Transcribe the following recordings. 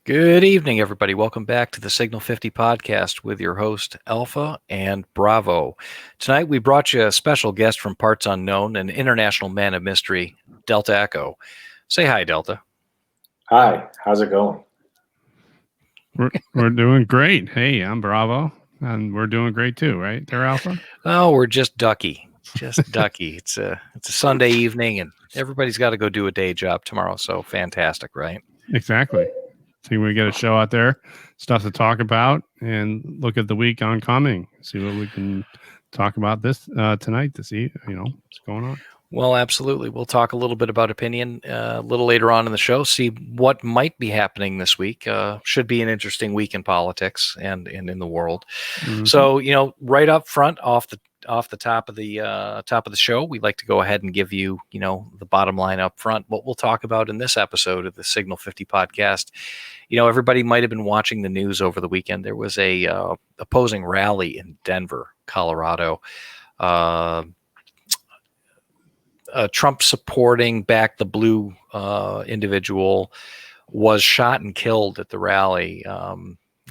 Good evening, everybody. Welcome back to the Signal 50 podcast with your host, Alpha and Bravo. Tonight, we brought you a special guest from Parts Unknown, an international man of mystery, Delta Echo. Say hi, Delta. Hi, how's it going? We're doing great. Hey, I'm Bravo, and we're doing great too, right? There, Alpha? Oh, we're just ducky. Just ducky. It's a Sunday evening, and everybody's got to go do a day job tomorrow, so fantastic, right? Exactly. See, we get a show out there, stuff to talk about, and look at the week oncoming. See what we can talk about this tonight to see, what's going on. Well, absolutely. We'll talk a little bit about opinion a little later on in the show, see what might be happening this week. Should be an interesting week in politics and in the world. Mm-hmm. So, right up front, off the top of the show, we like to go ahead and give you, the bottom line up front. What we'll talk about in this episode of the Signal 50 podcast. Everybody might have been watching the news over the weekend. There was a opposing rally in Denver, Colorado. Trump supporting Back the Blue individual was shot and killed at the rally.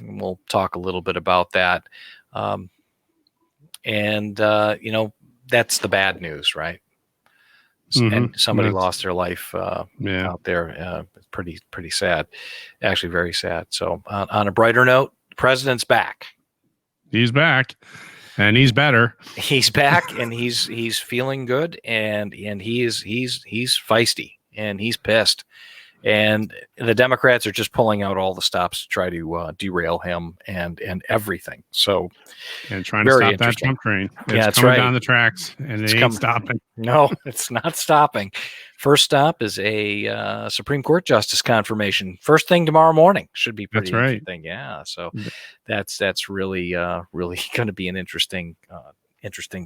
We'll talk a little bit about that. That's the bad news, right? Mm-hmm. And somebody lost their life out there. Pretty sad, actually very sad. So on a brighter note, the president's back. He's back. And he's better. He's back, and he's feeling good, and he's feisty, and he's pissed, and the Democrats are just pulling out all the stops to try to derail him and everything. So, and trying to stop that Trump train. It's coming down the tracks, and it ain't stopping. No, it's not stopping. First stop is a Supreme Court justice confirmation. First thing tomorrow morning. Should be pretty interesting. Yeah. So that's really going to be an interesting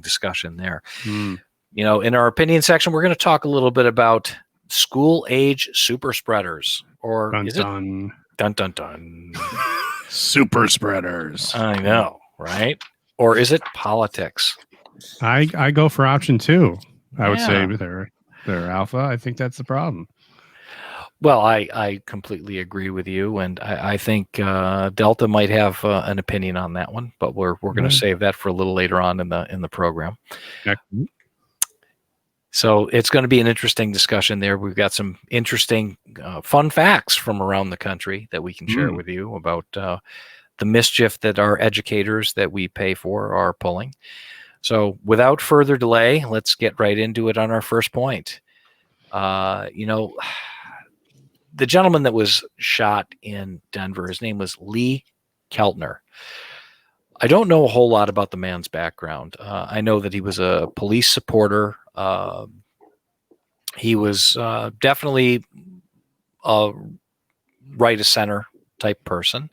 discussion there. In our opinion section, we're going to talk a little bit about school age super spreaders, or dun, is dun. It dun dun dun super spreaders? I know, right? Or is it politics? I go for option 2. I would say they're Alpha. I think that's the problem. Well, I completely agree with you, and I think Delta might have an opinion on that one, but we're going to save that for a little later on in the program. So it's going to be an interesting discussion there. We've got some interesting fun facts from around the country that we can share with you about the mischief that our educators that we pay for are pulling. So without further delay, let's get right into it on our first point. The gentleman that was shot in Denver, his name was Lee Keltner. I don't know a whole lot about the man's background. I know that he was a police supporter. He was definitely a right of center type person.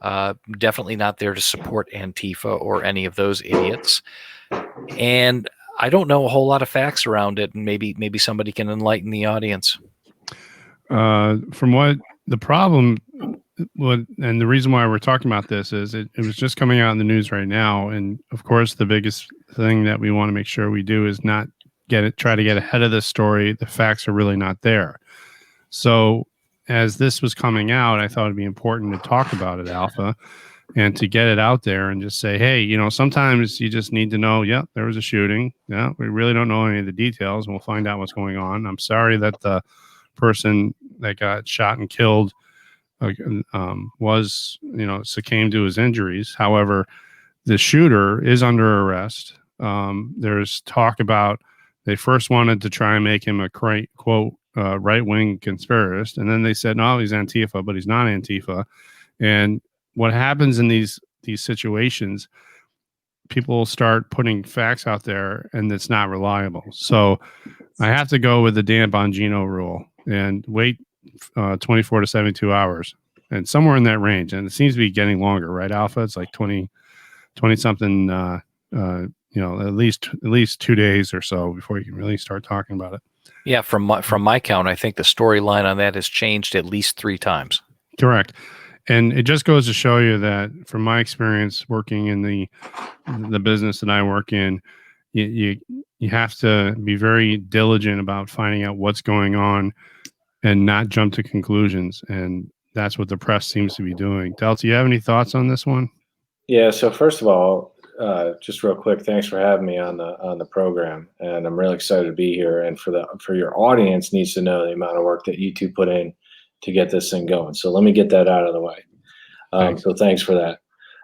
Definitely not there to support Antifa or any of those idiots. And I don't know a whole lot of facts around it, and maybe somebody can enlighten the audience. From what the problem, and the reason why we're talking about this is it was just coming out in the news right now, and of course the biggest thing that we want to make sure we do is not try to get ahead of the story. The facts are really not there. So as this was coming out, I thought it'd be important to talk about it, Alpha, and to get it out there and just say, hey, sometimes you just need to know, there was a shooting. Yeah, we really don't know any of the details, and we'll find out what's going on. I'm sorry that the person that got shot and killed succumbed to his injuries. However, the shooter is under arrest. There's talk about they first wanted to try and make him a quote right-wing conspiracist, and then they said no, he's Antifa, but he's not Antifa. And what happens in these situations, people start putting facts out there, and it's not reliable. So I have to go with the Dan Bongino rule and wait 24 to 72 hours, and somewhere in that range. And it seems to be getting longer, right, Alpha? It's like 20 something, at least 2 days or so before you can really start talking about it. Yeah, from my count, I think the storyline on that has changed at least 3 times. Correct. And it just goes to show you that from my experience working in the business that I work in, you have to be very diligent about finding out what's going on and not jump to conclusions. And that's what the press seems to be doing. Delta, you have any thoughts on this one? Yeah. So first of all, just real quick, thanks for having me on the program, and I'm really excited to be here. And for your audience needs to know the amount of work that you two put in to get this thing going. So let me get that out of the way. So thanks for that.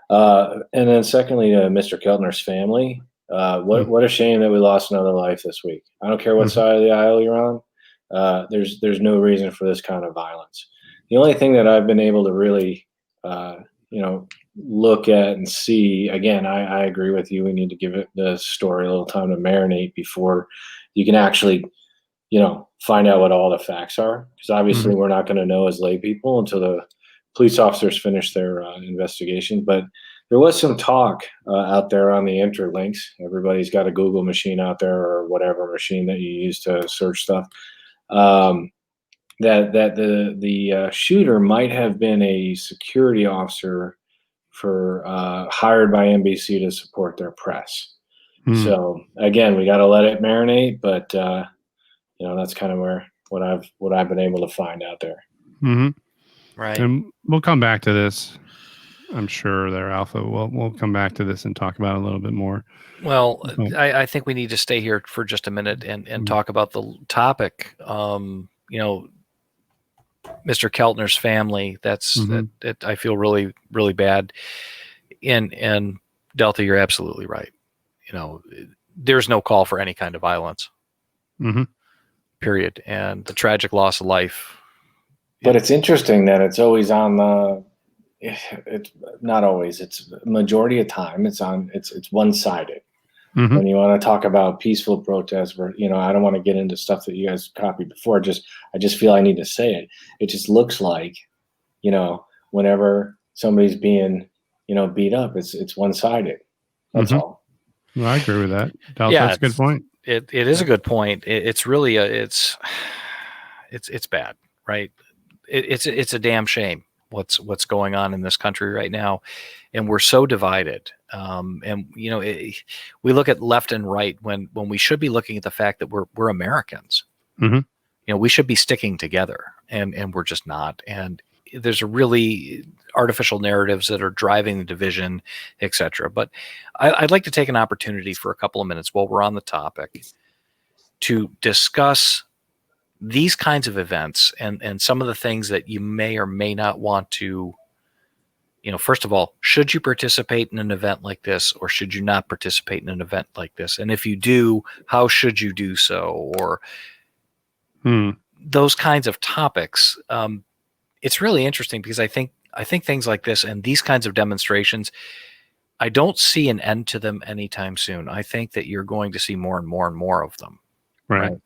And then secondly, to Mr. Keltner's family, what a shame that we lost another life this week. I don't care what side of the aisle you're on. There's no reason for this kind of violence. The only thing that I've been able to really, look at and see, again, I agree with you. We need to give the story a little time to marinate before you can actually, find out what all the facts are. Because obviously we're not going to know as lay people until the police officers finish their investigation. But there was some talk out there on the interlinks. Everybody's got a Google machine out there or whatever machine that you use to search stuff. That the shooter might have been a security officer for hired by NBC to support their press. So again, we got to let it marinate, but that's kind of what I've been able to find out there. Right. And we'll come back to this. I'm sure there, Alpha. We'll come back to this and talk about it a little bit more. Well, I think we need to stay here for just a minute and talk about the topic. Mr. Keltner's family. That I feel really, really bad. And Delta, you're absolutely right. There's no call for any kind of violence. Period. And the tragic loss of life. But it's interesting that it's always on the. It's not always. It's majority of time. It's one-sided. When you want to talk about peaceful protests, or I don't want to get into stuff that you guys copied before. I just feel I need to say it. It just looks like, whenever somebody's being, beat up, it's one-sided. That's all. Well, I agree with that. That's a good point. It is a good point. It's really it's bad, right? It's a damn shame what's going on in this country right now, and we're so divided. And we look at left and right when we should be looking at the fact that we're Americans. We should be sticking together, and we're just not. And there's a really artificial narratives that are driving the division, etc. But I'd like to take an opportunity for a couple of minutes while we're on the topic to discuss these kinds of events and some of the things that you may or may not want to, first of all, should you participate in an event like this, or should you not participate in an event like this? And if you do, how should you do so? Or those kinds of topics. It's really interesting because I think things like this and these kinds of demonstrations, I don't see an end to them anytime soon. I think that you're going to see more and more and more of them. Right.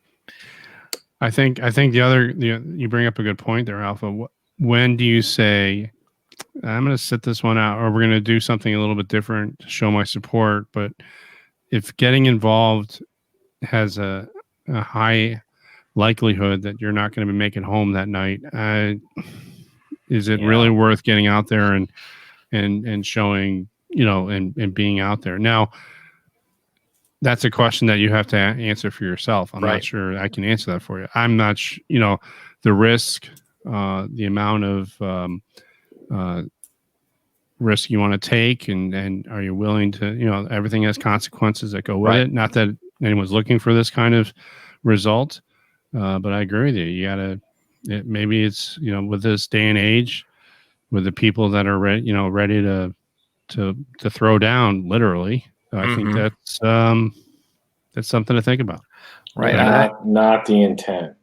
I think the other, you bring up a good point there, Alpha. When do you say, I'm going to sit this one out, or we're going to do something a little bit different to show my support? But if getting involved has a high likelihood that you're not going to be making home that night, is it really worth getting out there and showing, and being out there? Now, that's a question that you have to answer for yourself. I'm not sure I can answer that for you. I'm not the risk, the amount of risk you want to take, and are you willing to, everything has consequences that go with it. Not that anyone's looking for this kind of result, but I agree with you. You gotta, maybe it's, with this day and age, with the people that are ready to throw down, literally. I think that's something to think about. Right. Not the intent,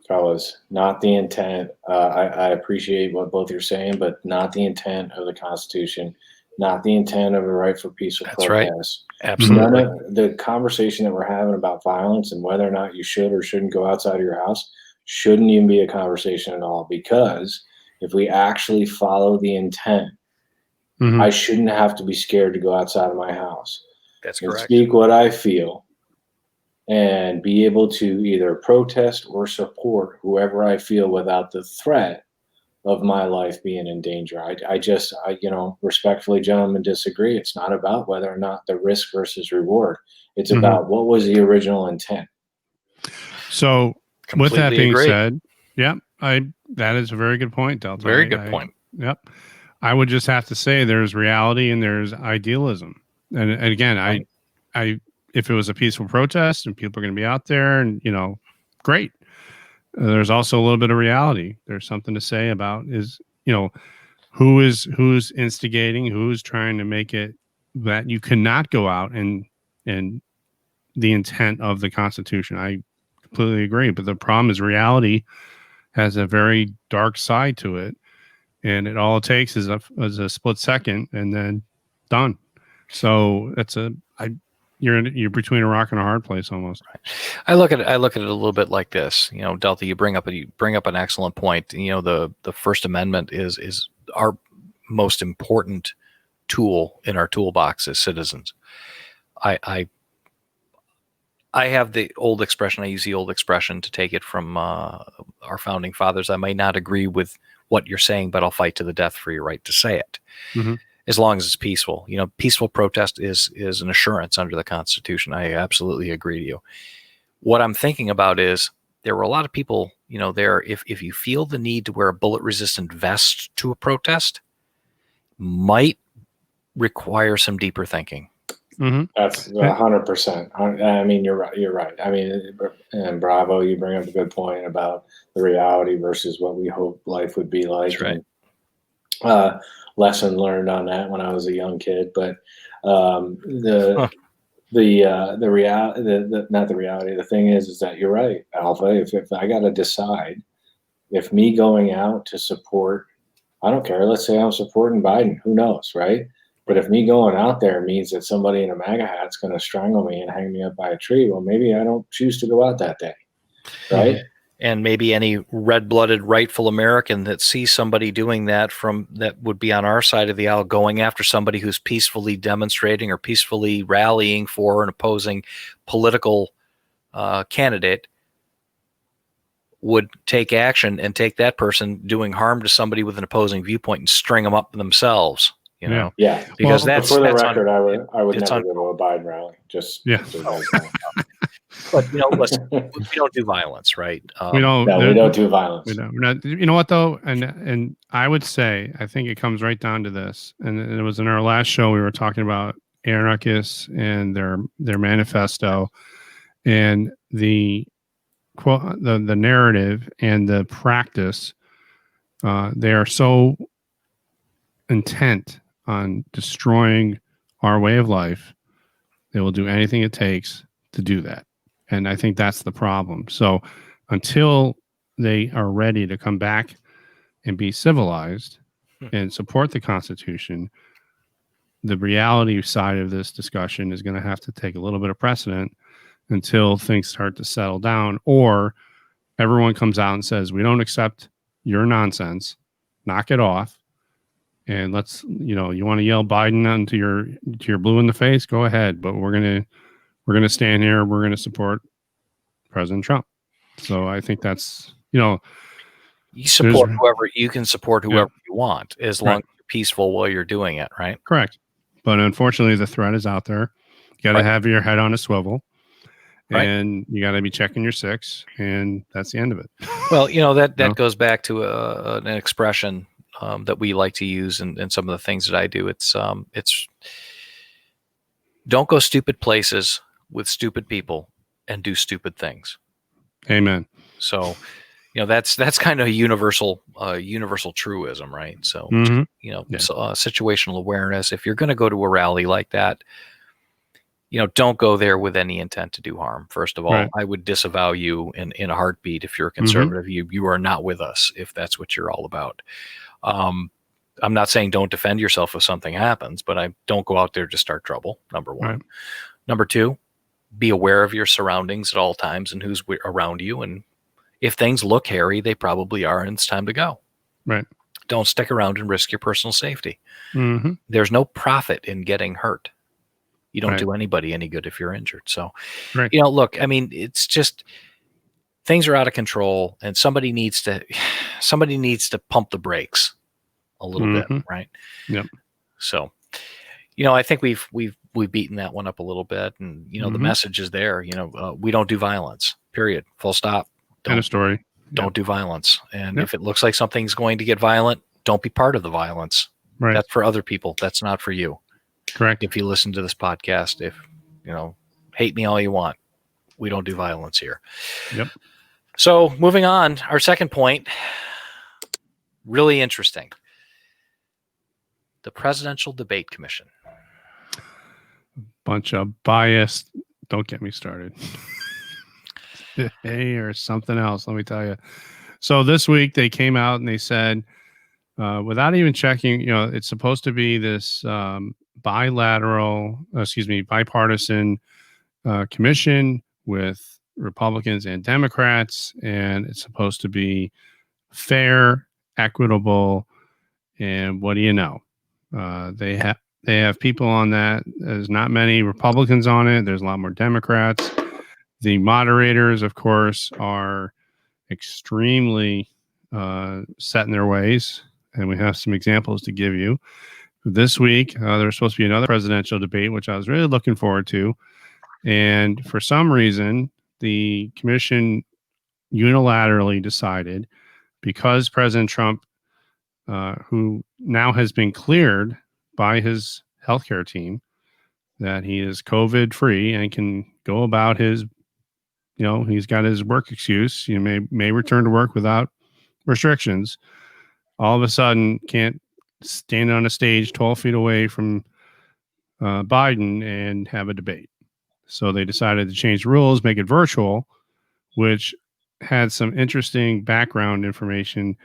fellas. Not the intent. I appreciate what both you're saying, but not the intent of the Constitution. Not the intent of the right for peaceful protest. Right. Absolutely. None of the conversation that we're having about violence and whether or not you should or shouldn't go outside of your house shouldn't even be a conversation at all. Because if we actually follow the intent, I shouldn't have to be scared to go outside of my house. That's and correct. Speak what I feel and be able to either protest or support whoever I feel without the threat of my life being in danger. I respectfully, gentlemen, disagree. It's not about whether or not the risk versus reward. It's about what was the original intent. So with that being said, That is a very good point, Delta. Very good point. Yep. I would just have to say there's reality and there's idealism. And again, I if it was a peaceful protest and people are going to be out there and, great. There's also a little bit of reality. There's something to say about who's instigating, who's trying to make it that you cannot go out and the intent of the Constitution. I completely agree. But the problem is reality has a very dark side to it. And all it takes is a split second and then done. So you're between a rock and a hard place almost. Right. I look at it a little bit like this. Delta, you bring up an excellent point. The First Amendment is our most important tool in our toolbox as citizens. I have the old expression. I use the old expression to take it from our founding fathers. I may not agree with what you're saying, but I'll fight to the death for your right to say it. Mm-hmm. As long as it's peaceful. Peaceful protest is an assurance under the Constitution. I absolutely agree to you. What I'm thinking about is there were a lot of people, there, if you feel the need to wear a bullet-resistant vest to a protest, might require some deeper thinking. Mm-hmm. That's 100%. I mean, you're right. You're right. I mean, and bravo, you bring up a good point about the reality versus what we hope life would be like. That's right. And, lesson learned on that when I was a young kid, but the thing is that you're right, Alpha. If I got to decide, if me going out to support, I don't care. Let's say I'm supporting Biden. Who knows, right? But if me going out there means that somebody in a MAGA hat's going to strangle me and hang me up by a tree, well, maybe I don't choose to go out that day, right? Mm-hmm. And maybe any red-blooded rightful American that sees somebody doing that would be on our side of the aisle going after somebody who's peacefully demonstrating or peacefully rallying for an opposing political candidate would take action and take that person doing harm to somebody with an opposing viewpoint and string them up themselves. Yeah. Because for the record, I would never go to a Biden rally. But listen, we don't do violence, right? We don't do violence. We're not. You know what though, and I would say I think it comes right down to this. And it was in our last show we were talking about anarchists and their manifesto, and the narrative and the practice. They are so intent on destroying our way of life, they will do anything it takes to do that. And I think that's the problem. So until they are ready to come back and be civilized and support the Constitution, the reality side of this discussion is going to have to take a little bit of precedent until things start to settle down, or everyone comes out and says, we don't accept your nonsense, knock it off. And let's, you want to yell Biden onto your blue in the face, go ahead. But we're gonna stand here. We're gonna support President Trump. So I think that's you support whoever you can support whoever you want as long as you're peaceful while you're doing it, right? Correct. But unfortunately, the threat is out there. You got to have your head on a swivel. And you got to be checking your six, and that's the end of it. Well, that goes back to an expression that we like to use in some of the things that I do. It's don't go stupid places with stupid people and do stupid things. Amen. So, that's kind of a universal truism, right? So, situational awareness. If you're going to go to a rally like that, don't go there with any intent to do harm. First of all, I would disavow you in a heartbeat. If you're a conservative, you are not with us if that's what you're all about. I'm not saying don't defend yourself if something happens, but I don't go out there to start trouble. Number one. Right. Number two, be aware of your surroundings at all times and who's around you. And if things look hairy, they probably are, and it's time to go. Right. Don't stick around and risk your personal safety. Mm-hmm. There's no profit in getting hurt. You don't do anybody any good if you're injured. So, look, I mean, it's just things are out of control, and somebody needs to pump the brakes a little bit, right? Yep. So, I think we've beaten that one up a little bit, and the message is there. We don't do violence. Period. Full stop. End of story. Don't do violence. And Yep. if it looks like something's going to get violent, don't be part of the violence. Right. That's for other people. That's not for you. Correct. If you listen to this podcast, if hate me all you want, we don't do violence here. Yep. So moving on, our second point, really interesting. The Presidential Debate Commission. Bunch of biased. Don't get me started. Hey, or something else. Let me tell you. So this week they came out and they said, without even checking, it's supposed to be this bipartisan commission with Republicans and Democrats, and it's supposed to be fair, equitable, and what do you know? They have people on that. There's not many Republicans on it. There's a lot more Democrats. The moderators, of course, are extremely set in their ways, and we have some examples to give you. This week, there's supposed to be another presidential debate, which I was really looking forward to. And for some reason, the commission unilaterally decided, because President Trump, who now has been cleared by his healthcare team, that he is COVID free and can go about his, he's got his work excuse, may return to work without restrictions, all of a sudden can't stand on a stage 12 feet away from Biden and have a debate. So they decided to change the rules, make it virtual, which had some interesting background information.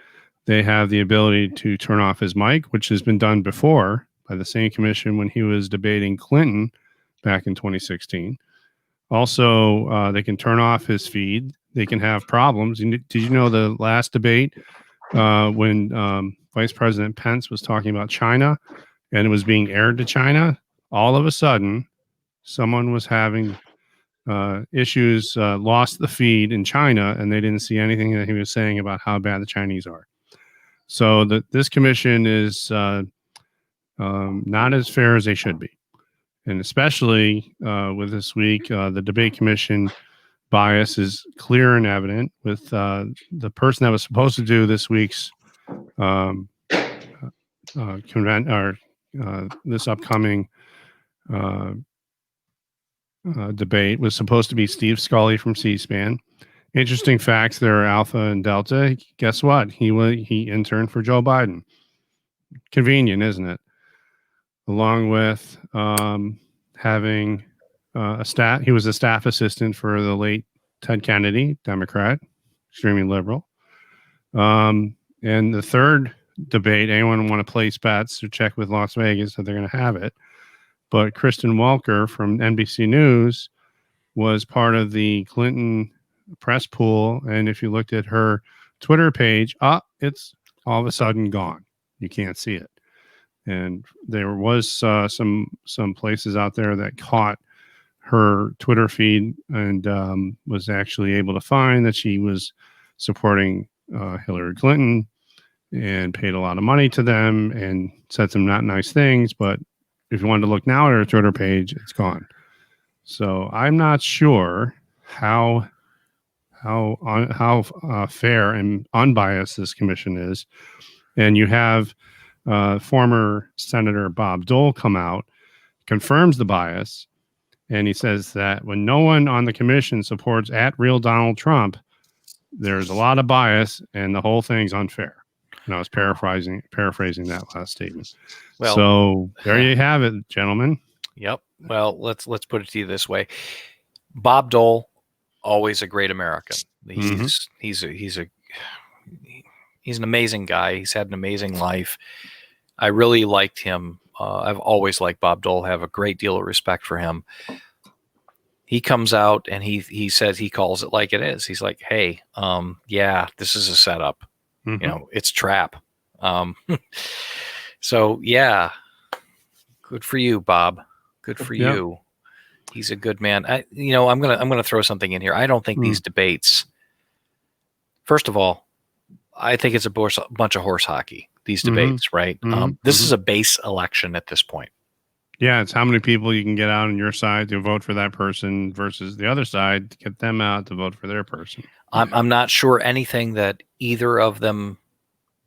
They have the ability to turn off his mic, which has been done before by the same commission when he was debating Clinton back in 2016. Also, they can turn off his feed. They can have problems. Did you know the last debate when Vice President Pence was talking about China and it was being aired to China, all of a sudden, someone was having issues, lost the feed in China, and they didn't see anything that he was saying about how bad the Chinese are. So this commission is not as fair as they should be. And especially with this week, the debate commission bias is clear and evident with the person that was supposed to do this week's this upcoming debate was supposed to be Steve Scully from C-SPAN. Interesting facts there are Alpha and Delta. Guess what? He interned for Joe Biden. Convenient, isn't it? Along with having he was a staff assistant for the late Ted Kennedy, Democrat, extremely liberal. And the third debate, anyone want to place bets or check with Las Vegas that they're going to have it. But Kristen Welker from NBC News was part of the Clinton press pool. And if you looked at her Twitter page, it's all of a sudden gone. You can't see it. And there was some places out there that caught her Twitter feed and was actually able to find that she was supporting Hillary Clinton and paid a lot of money to them and said some not nice things. But if you wanted to look now at her Twitter page, it's gone. So I'm not sure how fair and unbiased this commission is. And you have former Senator Bob Dole come out, confirms the bias, and he says that when no one on the commission supports @real Donald Trump, there's a lot of bias and the whole thing's unfair. And I was paraphrasing that last statement. Well, so there you have it, gentlemen. Yep. Well, let's put it to you this way. Bob Dole, always a great American. He's an amazing guy. He's had an amazing life. I really liked him. I've always liked Bob Dole. Have a great deal of respect for him. He comes out and he says, he calls it like it is. He's like, hey, this is a setup. Mm-hmm. It's trap. So yeah, good for you, Bob. Good for you. He's a good man. I'm gonna throw something in here. I don't think these debates. First of all, I think it's a bunch of horse hockey. These debates, right? This is a base election at this point. Yeah, it's how many people you can get out on your side to vote for that person versus the other side to get them out to vote for their person. I'm not sure anything that either of them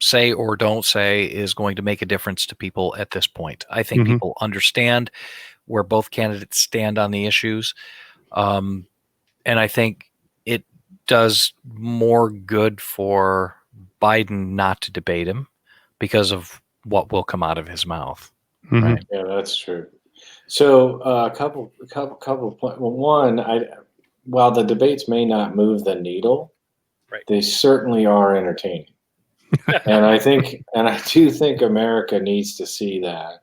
say or don't say is going to make a difference to people at this point. I think people understand where both candidates stand on the issues. And I think it does more good for Biden not to debate him because of what will come out of his mouth. Right. Yeah, that's true. So a couple points. Well, one, while the debates may not move the needle, right, they certainly are entertaining. And I do think America needs to see that,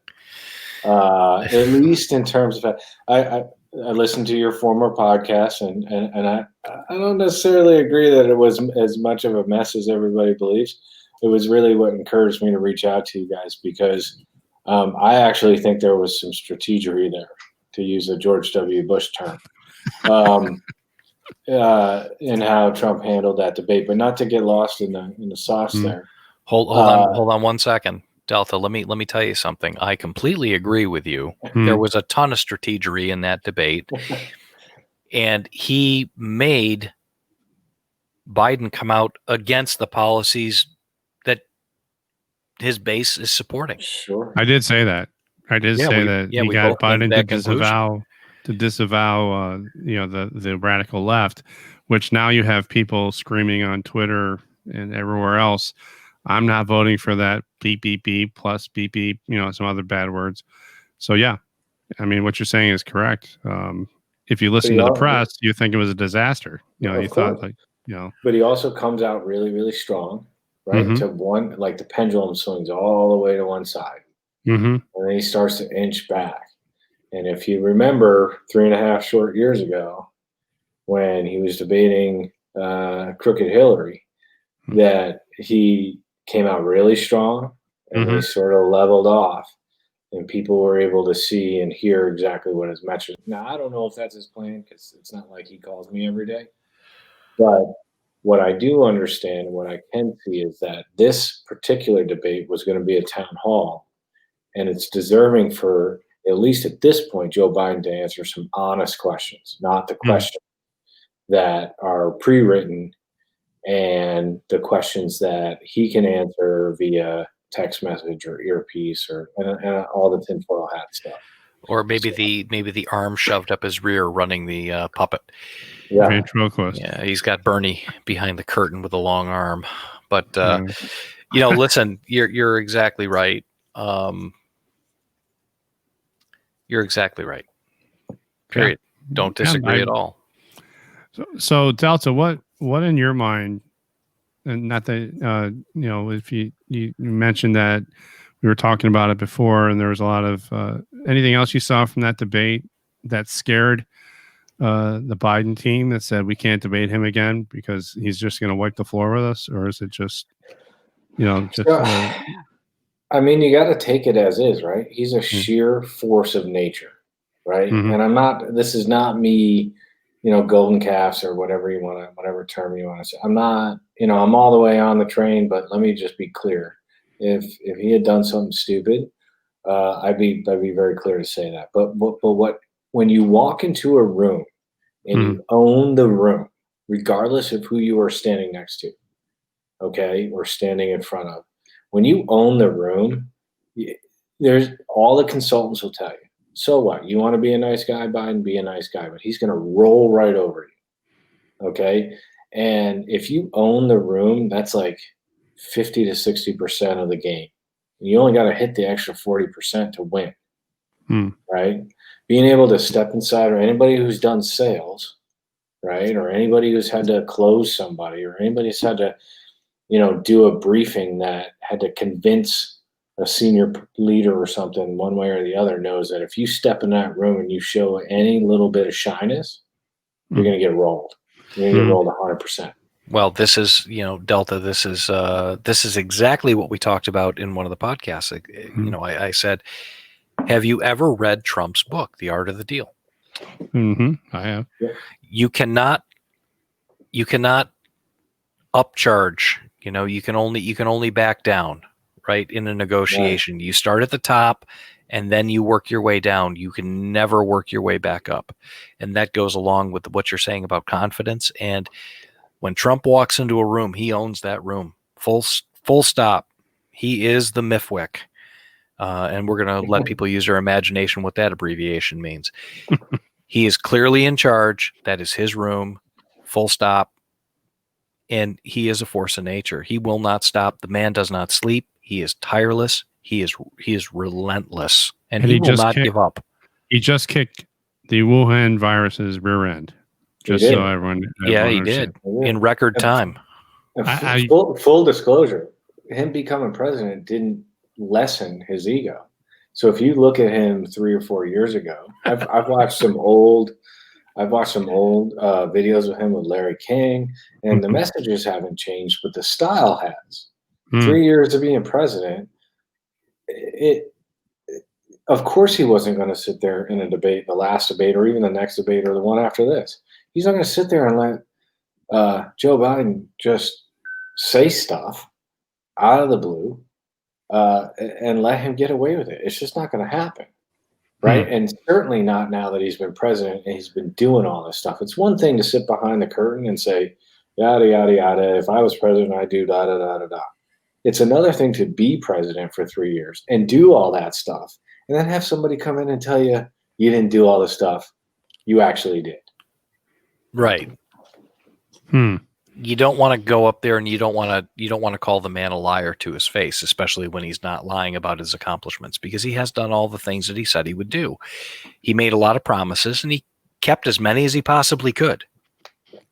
at least in terms of. I listened to your former podcast, and I don't necessarily agree that it was as much of a mess as everybody believes. It was really what encouraged me to reach out to you guys because I actually think there was some strategery there, to use a George W. Bush term, in how Trump handled that debate. But not to get lost in the sauce there. Hold on 1 second, Delta. Let me tell you something. I completely agree with you. There was a ton of strategery in that debate, and he made Biden come out against the policies that his base is supporting. Sure. I did say that. I did say that he got Biden to disavow the radical left, which now you have people screaming on Twitter and everywhere else, I'm not voting for that beep, beep, beep, plus beep, beep, some other bad words. So, yeah, I mean, what you're saying is correct. If you listen to the press, you think it was a disaster. You thought But he also comes out really, really strong, right? To one, like the pendulum swings all the way to one side. And then he starts to inch back. And if you remember 3.5 short years ago, when he was debating Crooked Hillary, that he came out really strong and they sort of leveled off, and people were able to see and hear exactly what his message. Now, I don't know if that's his plan because it's not like he calls me every day. But what I do understand and what I can see is that this particular debate was going to be a town hall, and it's deserving for, at least at this point, Joe Biden to answer some honest questions, not the questions that are pre-written and the questions that he can answer via text message or earpiece and all the tinfoil hat stuff. Or maybe the arm shoved up his rear running the puppet. Yeah. Ventriloquist. Yeah, he's got Bernie behind the curtain with a long arm. But listen, you're exactly right. You're exactly right. Period. Yeah. Don't disagree at all. So Delta, what in your mind, and not that if you mentioned that we were talking about it before, and there was a lot of anything else you saw from that debate that scared the Biden team that said we can't debate him again because he's just going to wipe the floor with us, or is it just I mean, you got to take it as is, right? He's a sheer force of nature, right? And this is not me, golden calves or whatever term you want to say. I'm not, I'm all the way on the train, but let me just be clear. If he had done something stupid, I'd be very clear to say that. But when you walk into a room and you own the room, regardless of who you are standing next to, okay, or standing in front of, when you own the room, there's all the consultants will tell you. So what? You want to be a nice guy, Biden? Be a nice guy, but he's going to roll right over you. Okay, and if you own the room, that's like 50 to 60% of the game. You only got to hit the extra 40% to win. Right? Being able to step inside, or anybody who's done sales, right, or anybody who's had to close somebody, or anybody who's had to do a briefing that had to convince a senior leader or something one way or the other, knows that if you step in that room and you show any little bit of shyness, you're going to get rolled. You're going to get rolled 100%. Well, this is, Delta, this is exactly what we talked about in one of the podcasts. I said, have you ever read Trump's book, The Art of the Deal? I have. You cannot upcharge. You can only back down, right? In a negotiation, you start at the top and then you work your way down. You can never work your way back up. And that goes along with what you're saying about confidence. And when Trump walks into a room, he owns that room. Full stop. He is the Mifwick. And we're going to let people use their imagination what that abbreviation means. He is clearly in charge. That is his room. Full stop. And he is a force of nature. He will not stop. The man does not sleep. He is tireless. He is relentless, and he will not give up. He just kicked the Wuhan virus's rear end. Just so everyone he did in record time. Full disclosure: him becoming president didn't lessen his ego. So if you look at him 3 or 4 years ago, I've watched some old videos of him with Larry King, and the messages haven't changed, but the style has. 3 years of being president, of course he wasn't going to sit there in a debate, the last debate, or even the next debate, or the one after this. He's not going to sit there and let Joe Biden just say stuff out of the blue and let him get away with it. It's just not going to happen. Right. And certainly not now that he's been president and he's been doing all this stuff. It's one thing to sit behind the curtain and say, yada, yada, yada. If I was president, I'd do da, da, da, da, da. It's another thing to be president for 3 years and do all that stuff and then have somebody come in and tell you you didn't do all the stuff you actually did. Right. You don't want to go up there and you don't want to call the man a liar to his face, especially when he's not lying about his accomplishments, because he has done all the things that he said he would do. He made a lot of promises and he kept as many as he possibly could.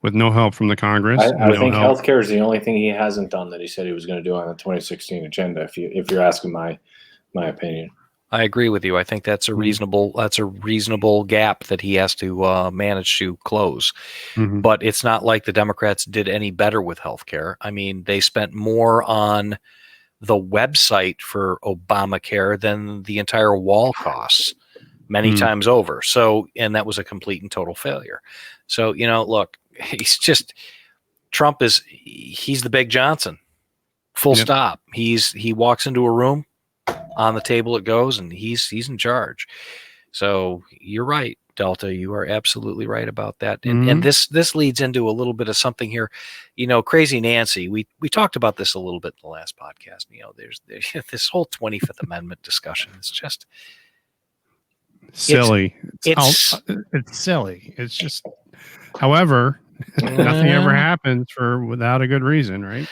With no help from the Congress. I think healthcare is the only thing he hasn't done that he said he was going to do on the 2016 agenda. If you're asking my opinion. I agree with you. I think that's a reasonable gap that he has to manage to close. But it's not like the Democrats did any better with healthcare. I mean, they spent more on the website for Obamacare than the entire wall costs many times over. So, and that was a complete and total failure. So, look, he's the Big Johnson. Full stop. He walks into a room. On the table it goes, and he's in charge. So you're right, Delta. You are absolutely right about that. And this leads into a little bit of something here. Crazy Nancy. We talked about this a little bit in the last podcast. There's this whole 25th Amendment discussion. It's just silly. It's silly. It's just. However, nothing ever happens without a good reason, right?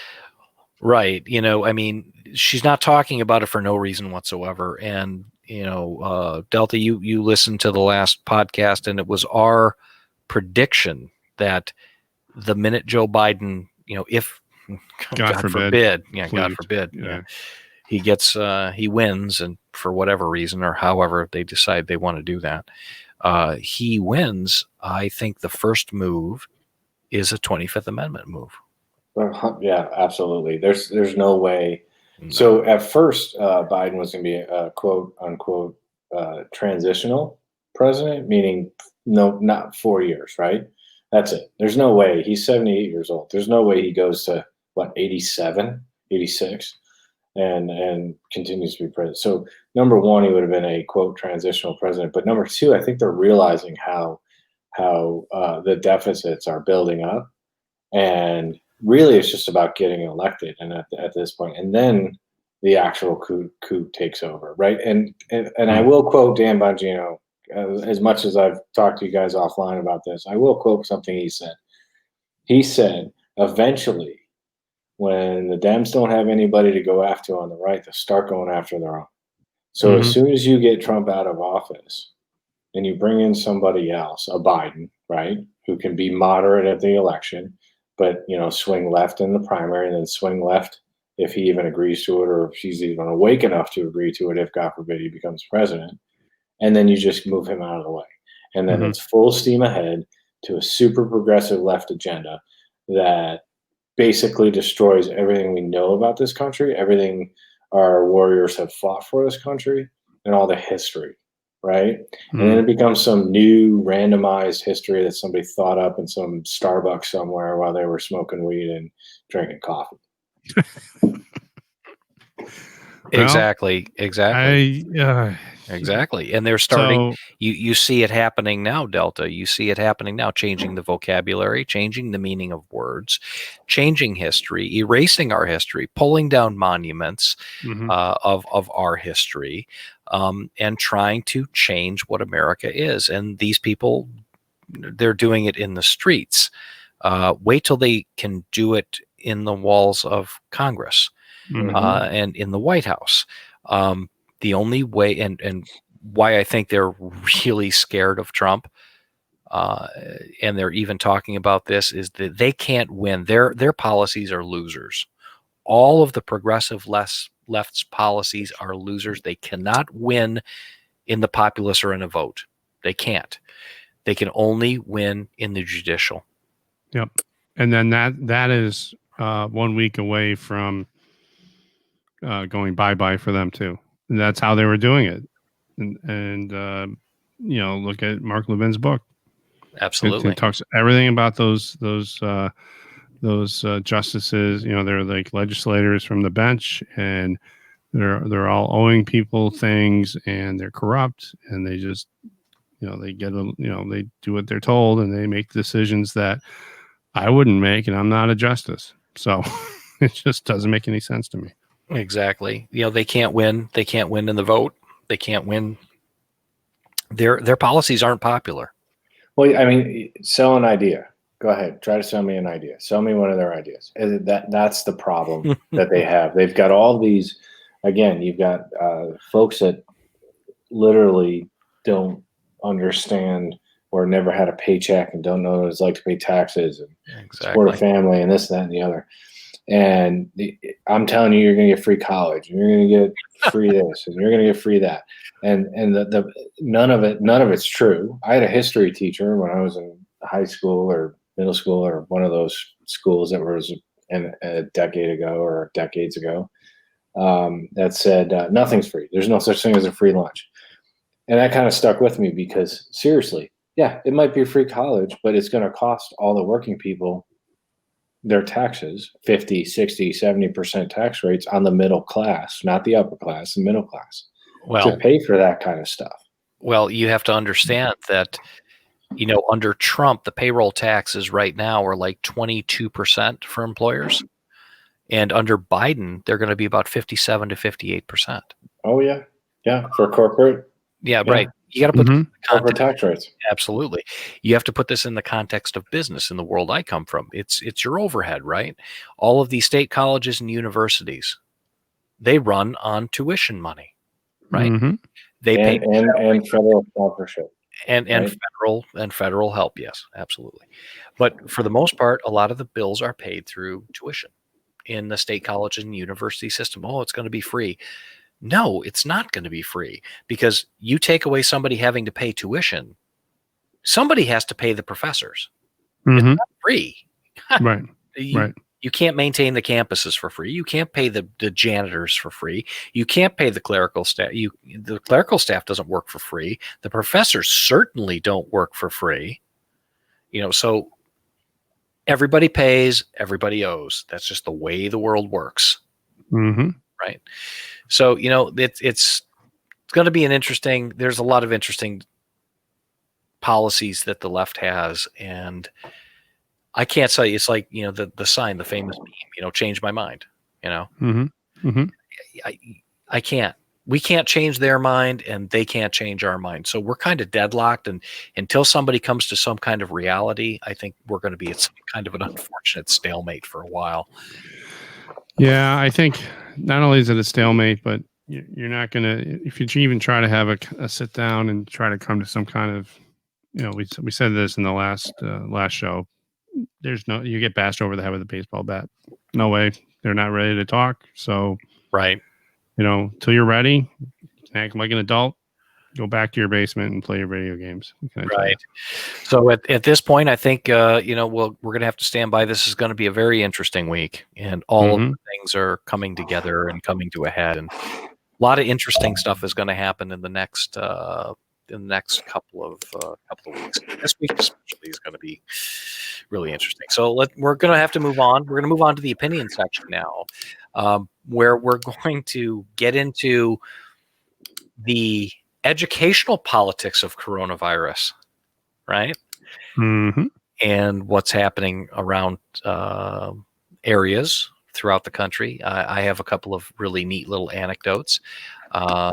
Right. I mean, she's not talking about it for no reason whatsoever. And, Delta, you listened to the last podcast, and it was our prediction that the minute Joe Biden, if God forbid, he wins, and for whatever reason, or however they decide they want to do that, he wins. I think the first move is a 25th Amendment move. Yeah, absolutely. There's no way. No. So at first, Biden was going to be a quote unquote transitional president, meaning not 4 years, right? That's it. There's no way. He's 78 years old. There's no way he goes to 87, 86 and continues to be president. So number one, he would have been a quote transitional president. But number two, I think they're realizing how the deficits are building up, and really, it's just about getting elected, and at this point, and then the actual coup takes over, right? And I will quote Dan Bongino, as much as I've talked to you guys offline about this. I will quote something he said. He said, "Eventually, when the Dems don't have anybody to go after on the right, they'll start going after their own. So as soon as you get Trump out of office, and you bring in somebody else, a Biden, right, who can be moderate at the election." But, swing left in the primary and then swing left if he even agrees to it, or if she's even awake enough to agree to it, if God forbid he becomes president. And then you just move him out of the way. And then it's full steam ahead to a super progressive left agenda that basically destroys everything we know about this country, everything our warriors have fought for this country, and all the history. Right? And then it becomes some new randomized history that somebody thought up in some Starbucks somewhere while they were smoking weed and drinking coffee. Exactly. Exactly. And they're starting, So, you see it happening now, Delta. You see it happening now, changing the vocabulary, changing the meaning of words, changing history, erasing our history, pulling down monuments of our history, and trying to change what America is. And these people, they're doing it in the streets. Wait till they can do it in the walls of Congress. And in the White House. The only way, and why I think they're really scared of Trump, and they're even talking about this, is that they can't win. Their policies are losers. All of the progressive left's policies are losers. They cannot win in the populace or in a vote. They can't. They can only win in the judicial. Yep. And then that is 1 week away from going bye-bye for them too. And that's how they were doing it. And look at Mark Levin's book. Absolutely. It talks everything about those justices. They're like legislators from the bench, and they're all owing people things, and they're corrupt, and they just they they do what they're told, and they make decisions that I wouldn't make, and I'm not a justice. So it just doesn't make any sense to me. Exactly. They can't win. They can't win in the vote. They can't win. Their policies aren't popular. Well, I mean, sell an idea. Go ahead. Try to sell me an idea. Sell me one of their ideas. That's the problem that they have. They've got all these, again, you've got folks that literally don't understand or never had a paycheck and don't know what it's like to pay taxes and support a family and this, that, and the other. And I'm telling you, you're going to get free college, and you're going to get free this, and you're going to get free that. And the none of it's true. I had a history teacher when I was in high school or middle school or one of those schools that was a decade ago or decades ago, that said, nothing's free. There's no such thing as a free lunch. And that kind of stuck with me because seriously, yeah, it might be free college, but it's going to cost all the working people their taxes, 50, 60, 70% tax rates on the middle class, not the upper class, the middle class, to pay for that kind of stuff. Well, you have to understand that, under Trump, the payroll taxes right now are like 22% for employers. And under Biden, they're going to be about 57 to 58%. Oh, yeah. Yeah. For corporate. Yeah, right. You got to put corporate tax rates. Absolutely. You have to put this in the context of business in the world I come from. It's your overhead, right? All of these state colleges and universities, they run on tuition money, right? They pay and federal sponsorship. And federal help, yes, absolutely. But for the most part, a lot of the bills are paid through tuition in the state colleges and university system. Oh, it's going to be free. No, it's not going to be free, because you take away somebody having to pay tuition, somebody has to pay the professors. It's not free. Right. You can't maintain the campuses for free. You can't pay the janitors for free. You can't pay the clerical staff. The clerical staff doesn't work for free. The professors certainly don't work for free. So everybody pays, everybody owes. That's just the way the world works. Right. So, it's going to be there's a lot of interesting policies that the left has. And I can't tell you, it's like, the sign, the famous meme, change my mind, I can't. We can't change their mind, and they can't change our mind. So we're kind of deadlocked. And until somebody comes to some kind of reality, I think we're going to be at some kind of an unfortunate stalemate for a while. Yeah, I think not only is it a stalemate, but you're not going to, if you even try to have a sit down and try to come to some kind of, we said this in the last show. You get bashed over the head with a baseball bat. No way. They're not ready to talk. So, right. Till you're ready, act like an adult, go back to your basement and play your video games. Right. So at this point, I think, we're going to have to stand by. This is going to be a very interesting week, and all of the things are coming together and coming to a head. And a lot of interesting stuff is going to happen in the next in the next couple of weeks. This week especially is going to be really interesting. So we're going to have to move on. We're going to move on to the opinion section now, where we're going to get into the educational politics of coronavirus, right? Mm-hmm. And what's happening around areas throughout the country. I have a couple of really neat little anecdotes. I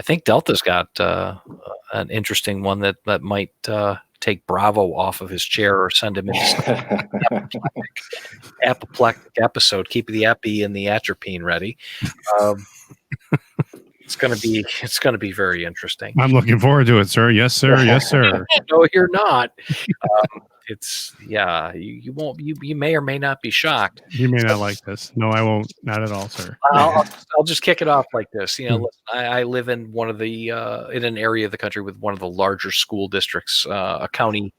think Delta's got an interesting one that might take Bravo off of his chair or send him into apoplectic episode. Keep the epi and the atropine ready. It's going to be very interesting. I'm looking forward to it, sir. Yes, sir. Yes, sir. No, you're not. You won't. You may or may not be shocked. You may not like this. No, I won't. Not at all, sir. I'll just kick it off like this. Listen, I live in one of the in an area of the country with one of the larger school districts, a county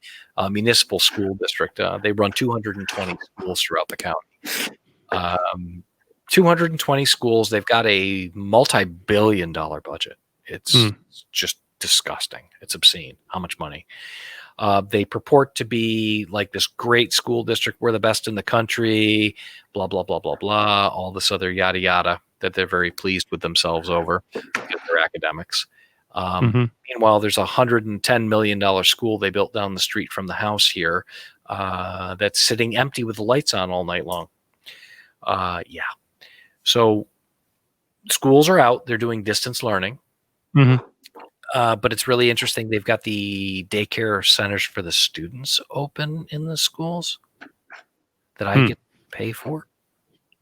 municipal school district. They run 220 schools throughout the county. 220 schools. They've got a multi-billion-dollar budget. It's just disgusting. It's obscene how much money. They purport to be like this great school district. We're the best in the country, blah, blah, blah, blah, blah, all this other yada, yada that they're very pleased with themselves over because they're academics. Meanwhile, there's a $110 million school they built down the street from the house here that's sitting empty with the lights on all night long. So schools are out. They're doing distance learning. But it's really interesting. They've got the daycare centers for the students open in the schools that I get to pay for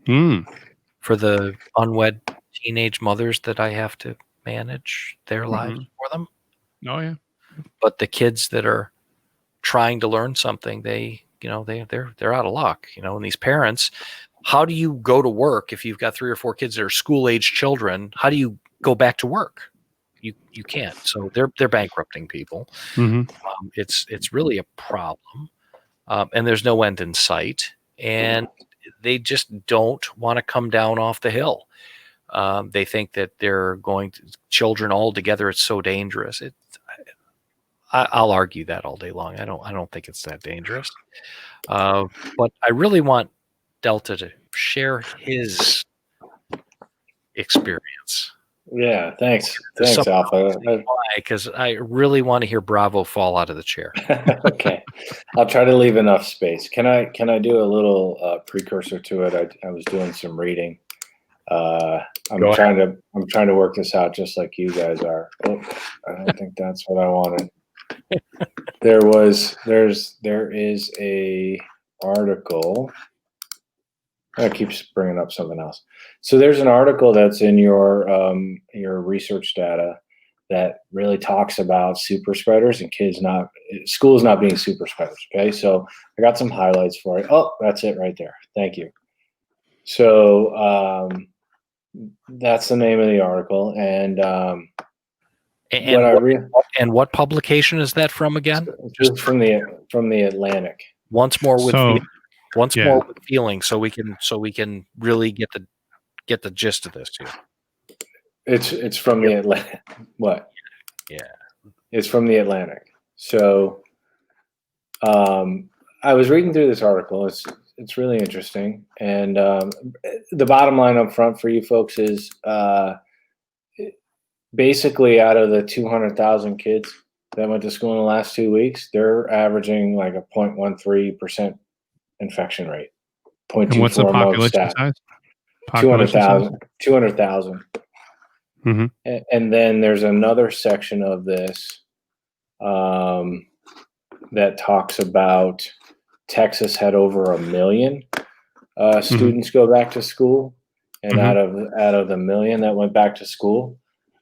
the unwed teenage mothers that I have to manage their lives for them. Oh yeah. But the kids that are trying to learn something, they're out of luck. And these parents, how do you go to work if you've got 3 or 4 kids that are school age children? How do you go back to work? You can't. So they're bankrupting people. It's really a problem, and there's no end in sight. And they just don't want to come down off the hill. They think that they're going to children all together. It's so dangerous. I'll argue that all day long. I don't think it's that dangerous. But I really want Delta to share his experience. Yeah, thanks, Alpha. Because I really want to hear Bravo fall out of the chair. Okay, I'll try to leave enough space. Can I do a little precursor to it? I was doing some reading. I'm trying to work this out just like you guys are. Oh, I don't think that's what I wanted. There is a article. It keeps bringing up something else. So there's an article that's in your research data that really talks about super spreaders and schools not being super spreaders. Okay, so I got some highlights for you. Oh, that's it right there. Thank you. So that's the name of the article, and what publication is that from again? Just from the Atlantic. Once more with feeling, so we can really get the gist of this here. It's from the Atlantic. What? Yeah, it's from the Atlantic. So, I was reading through this article. It's really interesting, and the bottom line up front for you folks is basically out of the 200,000 kids that went to school in the last 2 weeks, they're averaging like a 0.13% infection rate. And what's the population size? 200,000. 200,000. And then there's another section of this that talks about Texas had over 1 million students go back to school, and out of the million that went back to school,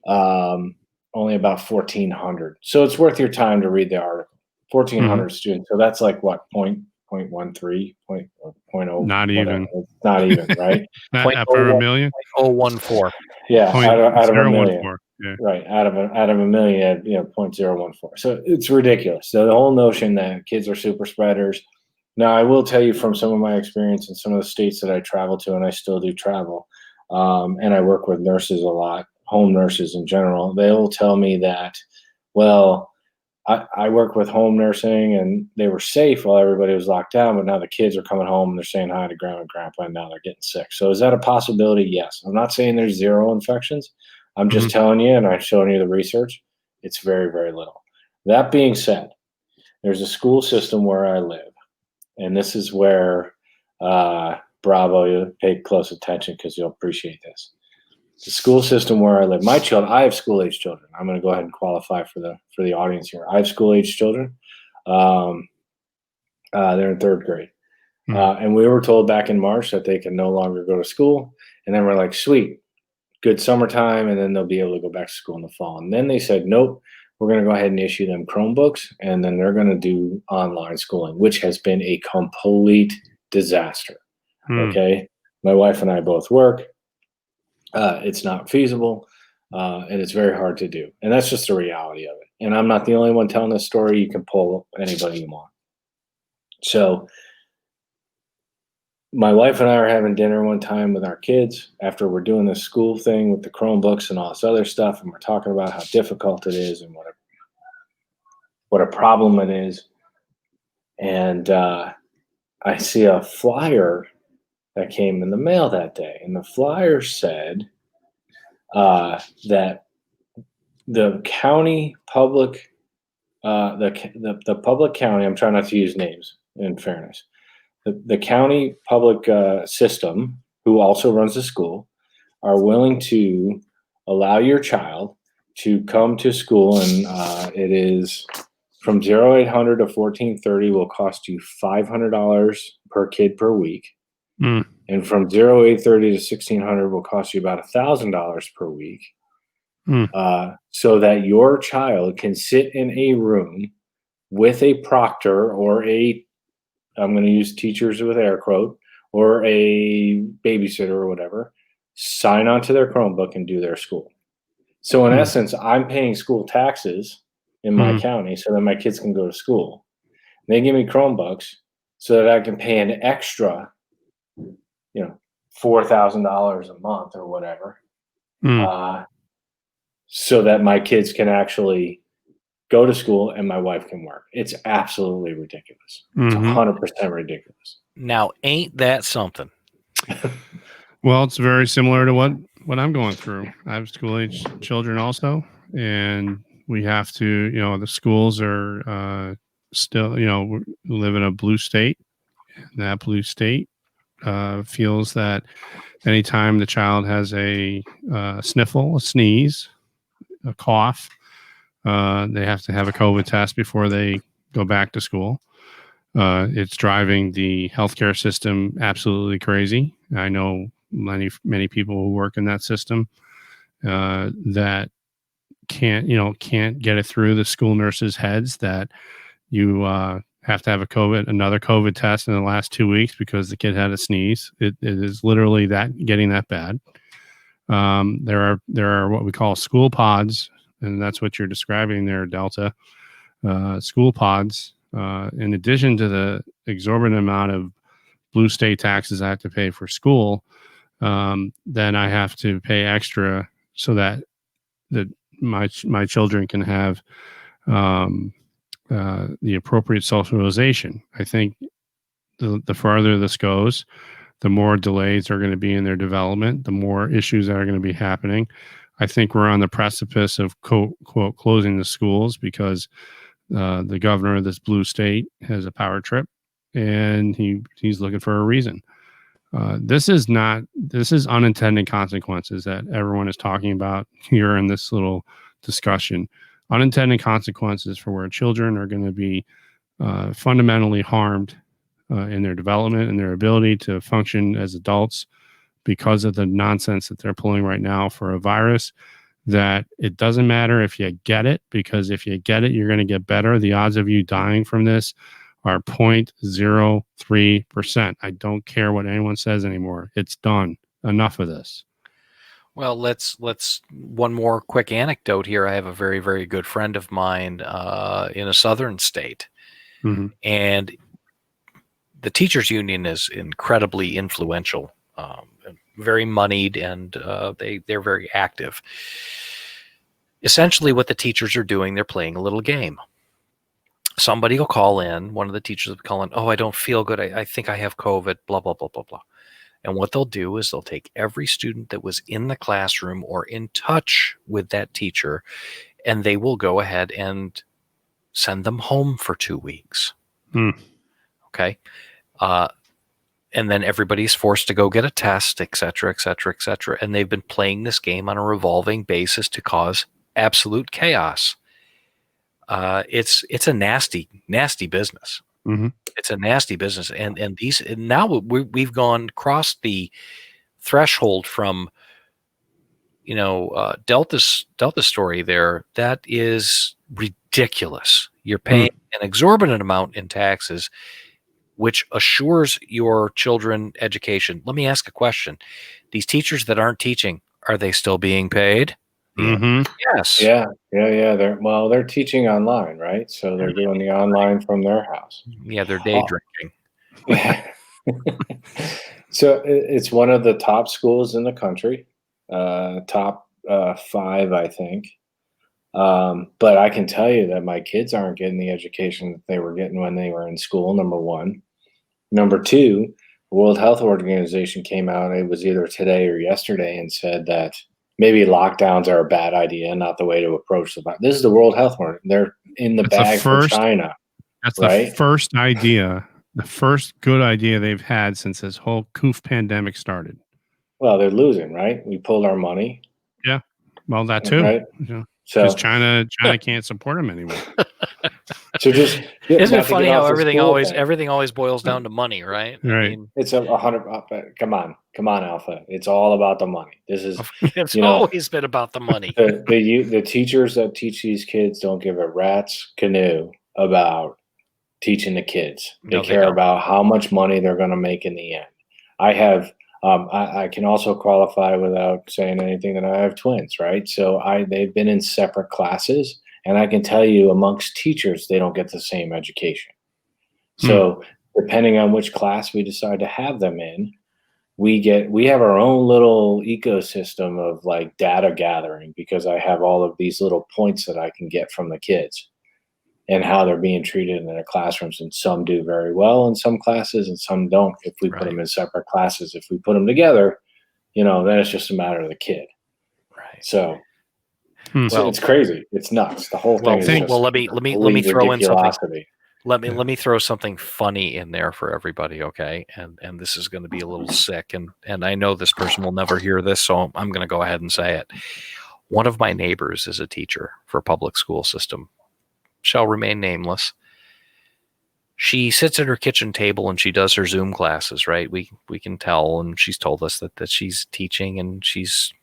only about 1,400. So it's worth your time to read the article. 1,400 students. So that's like what, 0.13, 0.0. Not even. It's not even, right? Not for 1 million? 0.014. Yeah, out of 1 million. Yeah. Right, out of a million, 0.014. So it's ridiculous. So the whole notion that kids are super spreaders. Now, I will tell you from some of my experience in some of the states that I travel to, and I still do travel, and I work with nurses a lot, home nurses in general, they will tell me that, well, I work with home nursing and they were safe while everybody was locked down, but now the kids are coming home and they're saying hi to grandma and grandpa and now they're getting sick. So is that a possibility? Yes. I'm not saying there's zero infections. I'm just telling you, and I'm showing you the research. It's very, very little. That being said, there's a school system where I live, and this is where, bravo, you pay close attention because you'll appreciate this. The school system where I live, my children, I have school-age children. I'm going to go ahead and qualify for the audience here. I have school-age children. They're in third grade. And we were told back in March that they can no longer go to school. And then we're like, sweet, good summertime, and then they'll be able to go back to school in the fall. And then they said, nope, we're going to go ahead and issue them Chromebooks, and then they're going to do online schooling, which has been a complete disaster. Okay? My wife and I both work. It's not feasible, and it's very hard to do. And that's just the reality of it. And I'm not the only one telling this story. You can pull anybody you want. So my wife and I are having dinner one time with our kids after we're doing this school thing with the Chromebooks and all this other stuff, and we're talking about how difficult it is and what a problem it is. And I see a flyer that came in the mail that day, and the flyer said that the county public, the public county, I'm trying not to use names in fairness, the county public system, who also runs the school, are willing to allow your child to come to school, and it is from 0800 to 1430 will cost you $500 per kid per week. And from 0830 to 1600 will cost you about $1,000 per week, so that your child can sit in a room with a proctor or I'm going to use teachers with air quote, or a babysitter or whatever, sign onto their Chromebook and do their school. So in essence, I'm paying school taxes in my county so that my kids can go to school. They give me Chromebooks so that I can pay an extra, $4,000 a month or whatever, so that my kids can actually go to school and my wife can work. It's absolutely ridiculous. It's 100% ridiculous. Now, ain't that something? Well, it's very similar to what I'm going through. I have school-age children also, and we have to, the schools are still, we live in a blue state, and that blue state feels that anytime the child has a sniffle, a sneeze, a cough, they have to have a COVID test before they go back to school. It's driving the healthcare system absolutely crazy. I know many people who work in that system that can't get it through the school nurses' heads that you have to have another COVID test in the last 2 weeks because the kid had a sneeze. It is literally getting that bad. There are what we call school pods, and that's what you're describing there, Delta. School pods. In addition to the exorbitant amount of blue state taxes I have to pay for school, then I have to pay extra so that my children can have the appropriate socialization. I think the farther this goes, the more delays are going to be in their development, the more issues that are going to be happening. I think we're on the precipice of quote closing the schools because the governor of this blue state has a power trip, and he's looking for a reason. This is unintended consequences that everyone is talking about here in this little discussion. Unintended consequences for where children are going to be fundamentally harmed in their development and their ability to function as adults because of the nonsense that they're pulling right now for a virus that it doesn't matter if you get it, because if you get it, you're going to get better. The odds of you dying from this are 0.03%. I don't care what anyone says anymore. It's done. Enough of this. Well, let's one more quick anecdote here. I have a very, very good friend of mine in a southern state, and the teachers union is incredibly influential. very moneyed, and they're very active. Essentially, what the teachers are doing, they're playing a little game. Somebody will call in. One of the teachers will call in. Oh, I don't feel good. I think I have COVID. Blah blah blah blah blah. And what they'll do is they'll take every student that was in the classroom or in touch with that teacher, and they will go ahead and send them home for 2 weeks. Okay. And then everybody's forced to go get a test, et cetera, et cetera, et cetera. And they've been playing this game on a revolving basis to cause absolute chaos. It's a nasty, nasty business. It's a nasty business. And now we've gone across the threshold from, Delta's story there. That is ridiculous. You're paying an exorbitant amount in taxes, which assures your children education. Let me ask a question. These teachers that aren't teaching, are they still being paid? Yes. Yeah. They're teaching online, right? So they're doing the online from their house. Yeah, they're day drinking. So it's one of the top schools in the country, top 5, I think. But I can tell you that my kids aren't getting the education that they were getting when they were in school, number one. Number two, the World Health Organization came out, it was either today or yesterday, and said that maybe lockdowns are a bad idea, not the way to approach the virus. This is the World Health Organization. They're in the bag for China. That's right? The first idea, the first good idea they've had since this whole coof pandemic started. Well, they're losing, right? We pulled our money. Yeah. Well, that too. Right? Yeah. So because China can't support them anymore. So just isn't it funny how everything always boils down to money, right? Right. I mean, it's 100. Come on, Alpha. It's all about the money. This is it's always been about the money. The teachers that teach these kids don't give a rat's canoe about teaching the kids. They care about how much money they're going to make in the end. I have. I can also qualify without saying anything that I have twins, right? So they've been in separate classes, and I can tell you amongst teachers, they don't get the same education. So depending on which class we decide to have them in, we have our own little ecosystem of like data gathering, because I have all of these little points that I can get from the kids and how they're being treated in their classrooms. And some do very well in some classes and some don't. If we put them in separate classes, if we put them together, then it's just a matter of the kid. Right. So it's crazy. It's nuts. The whole thing is just let me throw in something. Let Yeah. me throw something funny in there for everybody, okay? And this is going to be a little sick, and I know this person will never hear this, so I'm going to go ahead and say it. One of my neighbors is a teacher for a public school system. Shall remain nameless. She sits at her kitchen table and she does her Zoom classes, right? We can tell, and she's told us that she's teaching and she's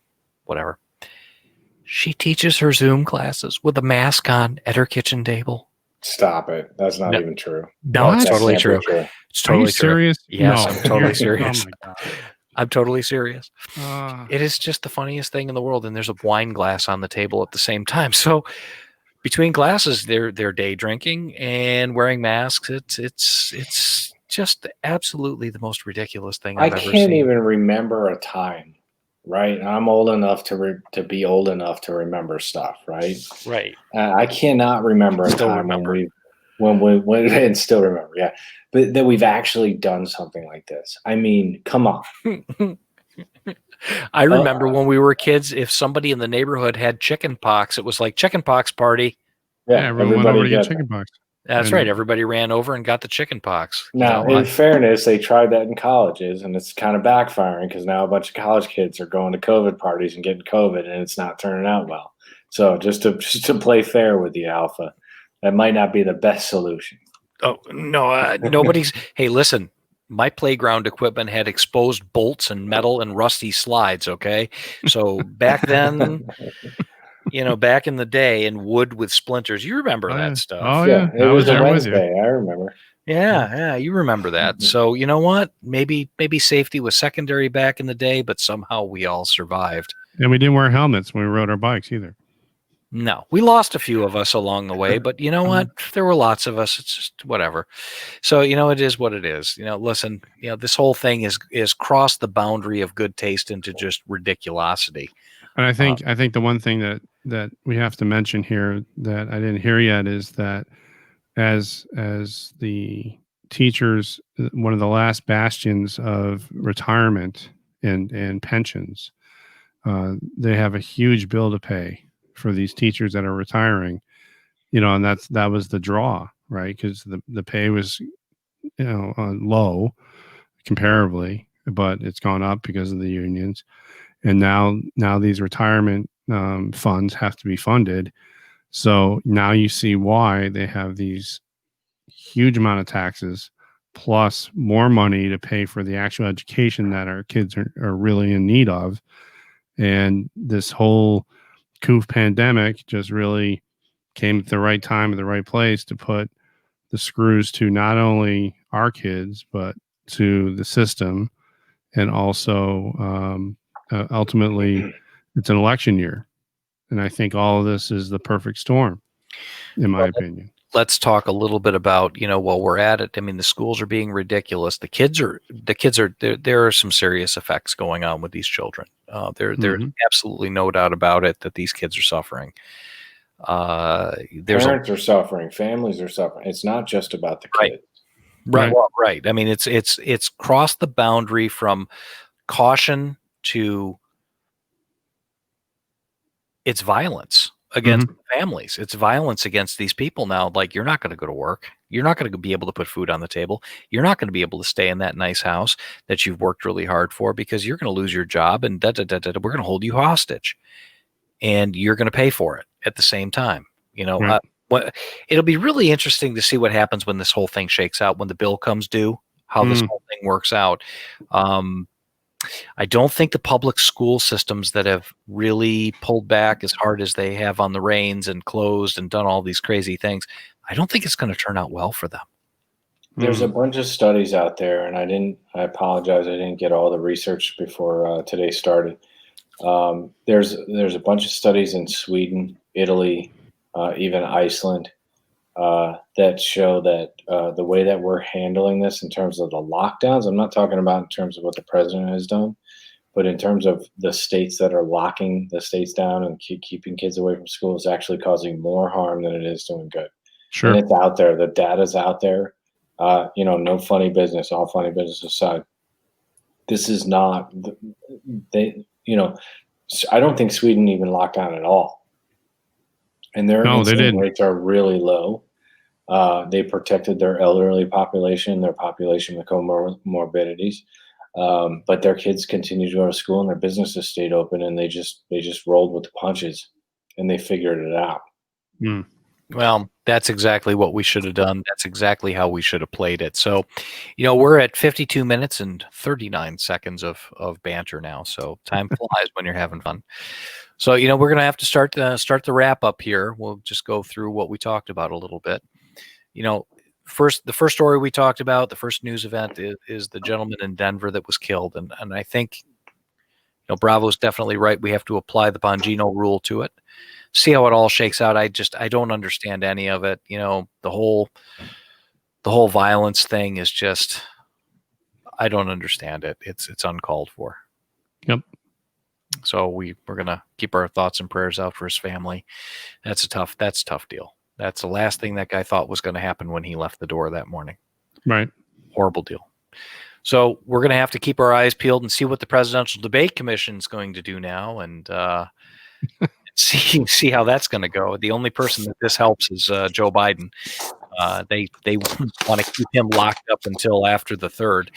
whatever. She teaches her Zoom classes with a mask on at her kitchen table. Stop it. That's not even true. No, What? it's totally true. It's totally Are you serious? Yes, No. I'm totally serious. Oh my God. I'm totally serious. It is just the funniest thing in the world, and there's a wine glass on the table at the same time. So between classes, they're day drinking and wearing masks. It's just absolutely the most ridiculous thing I've ever seen. I can't even remember a time, right? I'm old enough to be old enough to remember stuff, right? Right. I cannot remember a time when we and still remember, yeah. But that we've actually done something like this. I mean, come on. I remember when we were kids, if somebody in the neighborhood had chicken pox, it was like chicken pox party. Yeah, everyone went over to get chicken pox. That's right. Everybody ran over and got the chicken pox. Now, in fairness, they tried that in colleges, and it's kind of backfiring because now a bunch of college kids are going to COVID parties and getting COVID, and it's not turning out well. So just to play fair with the Alpha, that might not be the best solution. Oh no, nobody's. Hey, listen. My playground equipment had exposed bolts and metal and rusty slides. Okay. So back then, back in the day, in wood with splinters, you remember that stuff. Oh yeah. It was a Wednesday. I remember. Yeah. You remember that. So you know what? Maybe safety was secondary back in the day, but somehow we all survived. And we didn't wear helmets when we rode our bikes either. No, we lost a few of us along the way, but you know what? There were lots of us. It's just whatever. So, it is what it is. Listen, this whole thing is crossed the boundary of good taste into just ridiculosity. And I think the one thing that we have to mention here that I didn't hear yet is that as the teachers, one of the last bastions of retirement and pensions, they have a huge bill to pay for these teachers that are retiring, and that was the draw, right? Because the pay was, low comparably, but it's gone up because of the unions. And now these retirement funds have to be funded. So now you see why they have these huge amount of taxes plus more money to pay for the actual education that our kids are really in need of. And this whole coof pandemic just really came at the right time at the right place to put the screws to not only our kids, but to the system. And also, ultimately, it's an election year. And I think all of this is the perfect storm, in my opinion. Let's talk a little bit about, while we're at it. I mean, the schools are being ridiculous. There are some serious effects going on with these children. There's absolutely no doubt about it that these kids are suffering. Parents are suffering. Families are suffering. It's not just about the kids. Right. Well, right. I mean, it's crossed the boundary from caution to it's violence against families. It's violence against these people now. Like, you're not going to go to work. You're not going to be able to put food on the table. You're not going to be able to stay in that nice house that you've worked really hard for because you're going to lose your job and we're going to hold you hostage and you're going to pay for it at the same time. It'll be really interesting to see what happens when this whole thing shakes out, when the bill comes due, how this whole thing works out. I don't think the public school systems that have really pulled back as hard as they have on the reins and closed and done all these crazy things, I don't think it's going to turn out well for them. There's a bunch of studies out there, and I apologize, I didn't get all the research before today started. There's a bunch of studies in Sweden, Italy, even Iceland, that show that the way that we're handling this in terms of the lockdowns, I'm not talking about in terms of what the president has done, but in terms of the states that are locking the states down and keeping kids away from school, is actually causing more harm than it is doing good. Sure. And it's out there. The data's out there. No funny business, all funny business aside. This is not, I don't think Sweden even locked down at all. And their incidence rates are really low. They protected their elderly population, their population with comorbidities. But their kids continue to go to school and their businesses stayed open, and they just rolled with the punches and they figured it out. Well, that's exactly what we should have done. That's exactly how we should have played it. So, we're at 52 minutes and 39 seconds of banter now. So time flies when you're having fun. So, we're going to have to start the wrap up here. We'll just go through what we talked about a little bit. The first story we talked about, the first news event is the gentleman in Denver that was killed. And I think, Bravo's definitely right. We have to apply the Bongino rule to it. See how it all shakes out. I don't understand any of it. The whole violence thing is just, I don't understand it. It's uncalled for. Yep. So we're going to keep our thoughts and prayers out for his family. That's a tough deal. That's the last thing that guy thought was going to happen when he left the door that morning. Right. Horrible deal. So we're going to have to keep our eyes peeled and see what the Presidential Debate Commission is going to do now, and see how that's going to go. The only person that this helps is Joe Biden. They want to keep him locked up until after the 3rd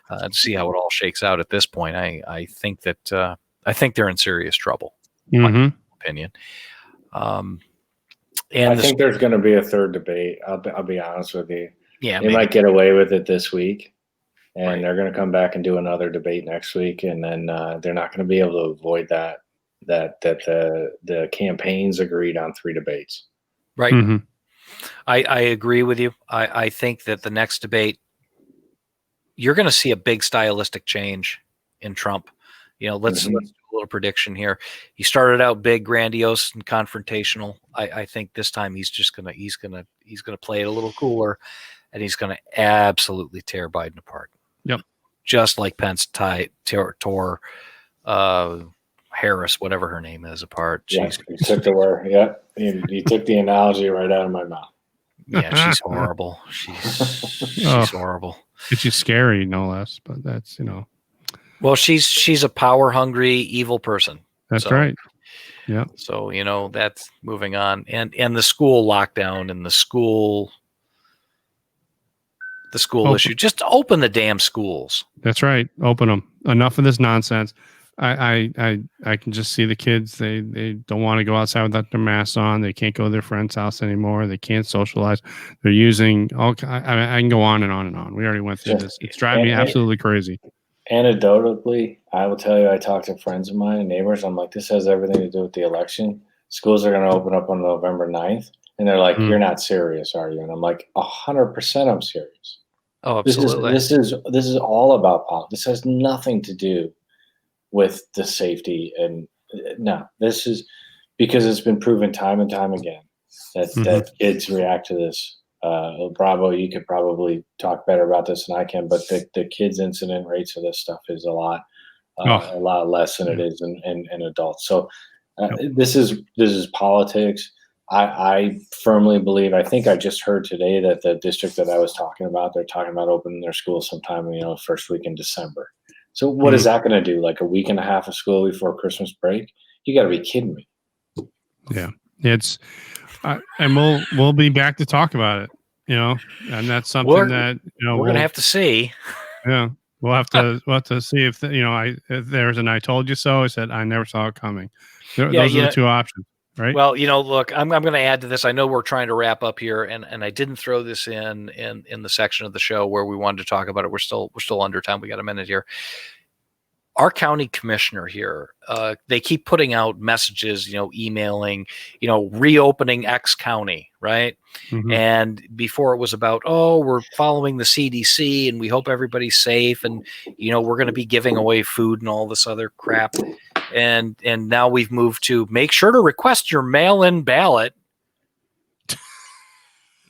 to see how it all shakes out. At this point, I think that I think they're in serious trouble. My opinion. And I think there's going to be a 3rd debate. I'll be honest with you. Yeah, they might get away with it this week, and they're going to come back and do another debate next week, and then they're not going to be able to avoid that the campaigns agreed on 3 debates. Right. I agree with you. I think that the next debate, you're going to see a big stylistic change in Trump. Let's do a a little prediction here. He started out big, grandiose, and confrontational. I think this time he's gonna play it a little cooler, and he's gonna absolutely tear Biden apart. Yep. Just like Pence tore Harris, whatever her name is, apart. Yeah, you took the word. Yeah, you took the analogy right out of my mouth. Yeah, she's horrible. She's horrible. She's scary, no less. But that's Well, she's a power hungry, evil person. That's right. Yeah. So that's moving on, and the school lockdown and the school issue. Just open the damn schools. That's right. Open them. Enough of this nonsense. I can just see the kids. They don't want to go outside without their masks on. They can't go to their friend's house anymore. They can't socialize. They're using all. I can go on and on and on. We already went through this. It's driving me absolutely crazy. Anecdotally, I will tell you, I talked to friends of mine and neighbors. I'm like, this has everything to do with the election. Schools are going to open up on November 9th. And they're like, you're not serious, are you? And I'm like, 100% I'm serious. Oh, absolutely. This is all about politics. This has nothing to do with the safety. And no, this is because it's been proven time and time again that kids react to this. Bravo, you could probably talk better about this than I can, but the kids' incident rates of this stuff is a lot less than it is in adults. So this is politics. I firmly believe. I think I just heard today that the district that I was talking about, they're talking about opening their schools sometime, first week in December. So what is that going to do? Like a week and a half of school before Christmas break? You got to be kidding me. Yeah, it's. And we'll be back to talk about it, and that's something that we're gonna have to see. Yeah, we'll have to see if if there's an "I told you so." I said I never saw it coming. Those are the two options, right? Well, look, I'm going to add to this. I know we're trying to wrap up here, and I didn't throw this in the section of the show where we wanted to talk about it. We're still under time. We got a minute here. Our county commissioner here, they keep putting out messages, emailing, reopening X county, right? Mm-hmm. And before it was about, we're following the CDC and we hope everybody's safe. And, we're going to be giving away food and all this other crap. And now we've moved to make sure to request your mail-in ballot.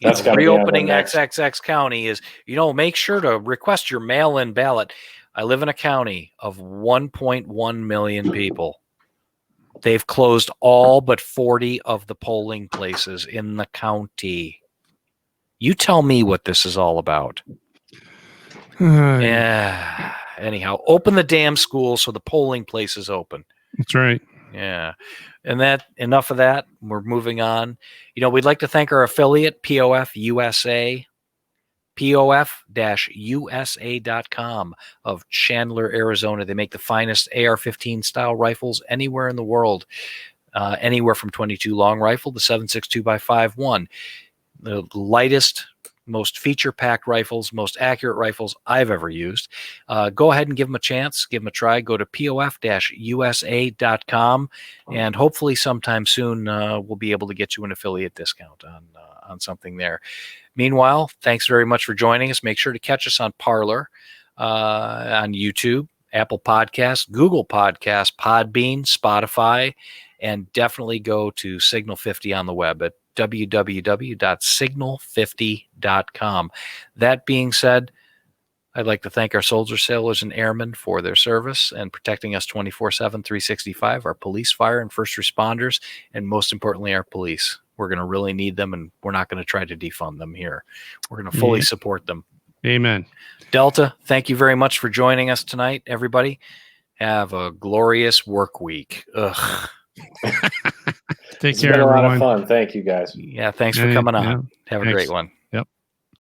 That's reopening XXX county is, make sure to request your mail-in ballot. I live in a county of 1.1 million people. They've closed all but 40 of the polling places in the county. You tell me what this is all about. Yeah. Anyhow, open the damn school so the polling place is open. That's right. Yeah. And enough of that. We're moving on. We'd like to thank our affiliate, POF USA. POF-USA.com of Chandler, Arizona. They make the finest AR-15 style rifles anywhere in the world, anywhere from 22 long rifle to 7.62 by 5.1. The lightest, most feature-packed rifles, most accurate rifles I've ever used. Go ahead and give them a chance. Give them a try. Go to POF-USA.com, and hopefully sometime soon we'll be able to get you an affiliate discount on something there. Meanwhile, thanks very much for joining us. Make sure to catch us on Parler, on YouTube, Apple Podcasts, Google Podcasts, Podbean, Spotify, and definitely go to Signal 50 on the web at www.signal50.com. That being said, I'd like to thank our soldiers, sailors, and airmen for their service and protecting us 24/7, 365, our police, fire, and first responders, and most importantly, our police. We're going to really need them, and we're not going to try to defund them here. We're going to fully support them. Amen. Delta, thank you very much for joining us tonight, everybody. Have a glorious work week. Take it's care, been a everyone. lot of fun. Thank you, guys. Yeah, thanks for coming on. Have a great one.